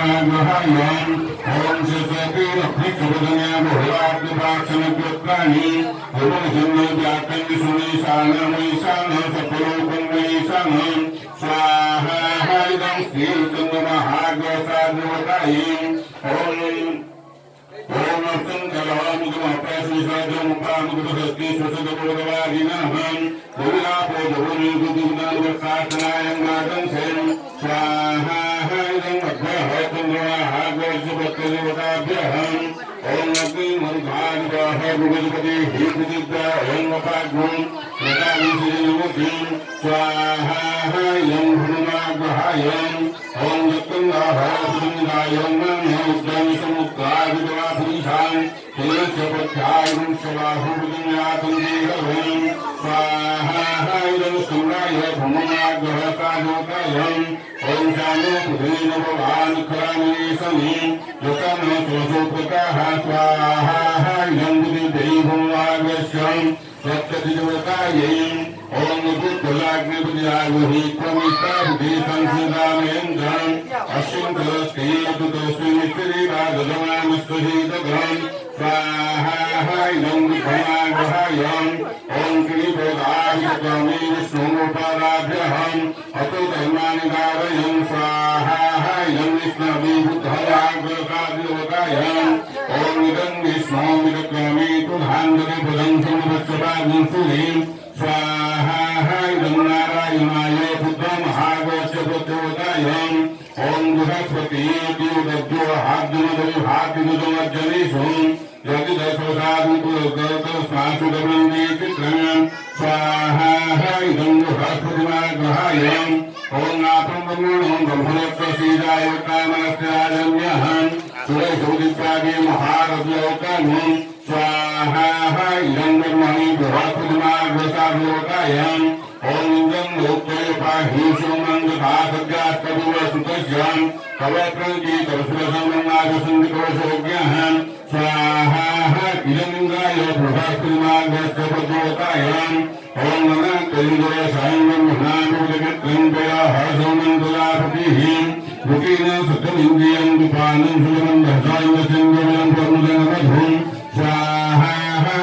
Mahayam, Om Sesati Nikavadanya Bhuladvaksana Pyakrani, Om Janna Vyakam Sunisana Maisana Sapalokam Maisana, Swaha Haidam Stilkanda Mahagvasadvakayim, Om Sankalam Prasvisajam Pamukadasti Svasadavadavadinaham, Vilapo Javuni Gududan Vasatanayam Gadam Sen, Swaha Haidam Advahatam Mahagvasabhakadavadabhyaham, Om Nati Manthadvaha Bhugajapati Hikudidda Om Vapagum, Natali Srimutim, Swaha Haidam Bhumagvahayam, Om Yatandaha Sundayam Namudam Samukadidva Purishan, Tilasapatayam Savahudunyatun Dehavam, Swaha Haidam Sundaya Bhumagvahakadokayam, Om Shanu Pudrina Bhavan Karani Samim, Yatana Swasopakaha Swaha Haidam Buddhi Bhumagvasyam, Sattadivakayam, Om Buddhalagni Buddhyaguhi Pramita Buddhi Sansiddhamendram, Ashintalaskayatu Tasvimistri Radhadamamastahidagam, Swaha Haidam Buddhamagvahayam, Om Kiribodahidagami Vishnuparabhyaham, Ato Dharmani Dharayam, Swaha Haidam Vishnavi Buddhamagvahayam, Om Idam Vishnu Vidakami Tudhandari Padam Samavasabhagam Sulim, Swaha Haidam Narayamaya Buddha Mahagvasyapatyodayam, Om Buddhaspati Yudabhyo Hadjanadari Bhakti-Dudamarjanishum, Yadidasvasadu Puragata Smasudabandi Chitram, Swaha Haidam Buddhaspati Magvahayam, Om Napam Brahmanam Brahmanatva Sidaya Kamanasthayamyaham, Surasudipadi Maharadyokamam, Swaha Haidam Brahmani Buddhaspati Magvasabhyokayam, Om Indam Loktaya Pahisho Mangadhasadhyastadhuva Sutasyam, Kavatranji Karasurasamanagasandikavasyogyaham, Swaha Idam Indraya Buddhaspati Magvasyapatyokayam, Om Nanakayindra Saimam Mananudagatranjaya Hasamandalapatihim, Rukina Satam Indriyam Dupanam Sulamam Dhasayam Sindhavayam Parmudanavadhum, Swaha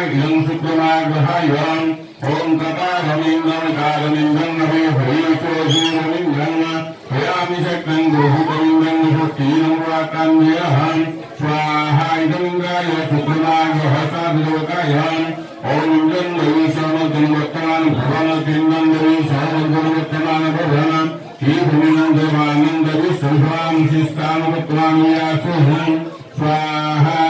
Idam Sukramagvahayam, Om Tataramindam Karamindam Navi Harishwajiramindam, Hayami Shaktam Guhutamindam Shaktinam Vakanyaham, Swaha Idam Indraya Sukramagvahasadhivakayam, Om Indam Davishanam Vattanam Bhavanatindam Davishanam Vattanam Bhavanam, Hibhuminam Devanam Davishanam Sistam Vattanam Yasuham, Swaha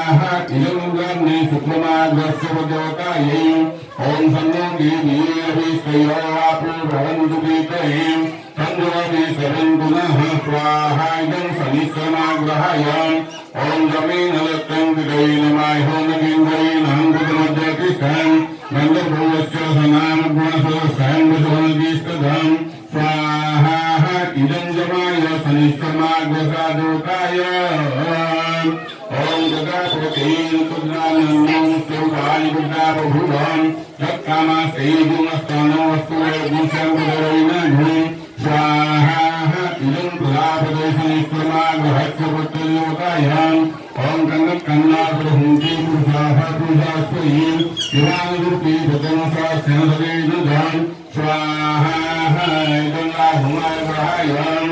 Idam Indram Sukramagvasyapatyokayam, Om Sanno Devi Abhiskayo Apu Bhavantu Pitayam, Sandhyavi Sarantunaha Swaha Idam Sanisramagvahayam, Om Jamina Laktam Vidayinamai Honagindarinam Buddhamadhyakistam, Nandabhuvasya Sanam Gunasosam Vishwanadistadam, Swaha Idam Jamaya Sanisramagvasadokayam, Om Gadapatin Tudranam Stovali Buddhabhuvam, Yatkama Sejunastano Vastuvedusam Buddharinam, Swaha Idam Pulapadeshanistamagvahatsyapatyokayam, Om Kandak Kannadhunti Purushaha Purushaspayim, Ivanadurti Bhatanasa Senadadedadam, Swaha Idam Lahumagvahayam,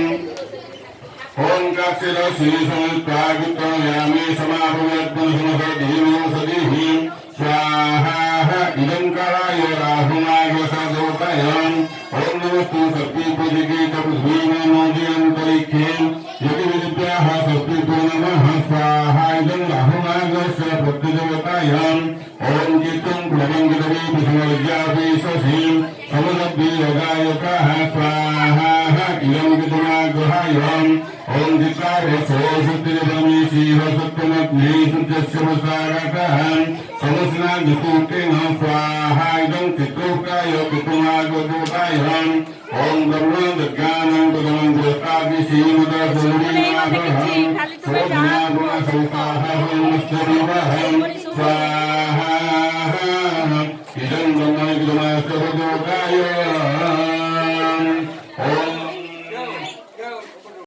Om Kaksila Srisamattaguttam Yami Samabhavyattam Samasardhino Sadihim, Swaha Idam Karaya Rahumagvasadokayam, Om Namastu Sarpi Pujikita Pudhvina Nodyantarikhyam, Yati Vidibhyaha Sarpi Purnamaha, Swaha Idam Rahumagvasyapatyokayam, Om Kittam Plavangitavi Pusamarjyavi Sasim, Samadabhi Yagayakaha, Swaha Idam Kittamagvahayam, Om Jitara Sosuttirami Shiva Sattamagni Sutyasyamasarakahan, Samasna Jatutina Swaha Idam Chitrokaya Kittamagvadokayam, Om Brahma Dagyanam Padamam Drastadi Srimata Samadhinavaham,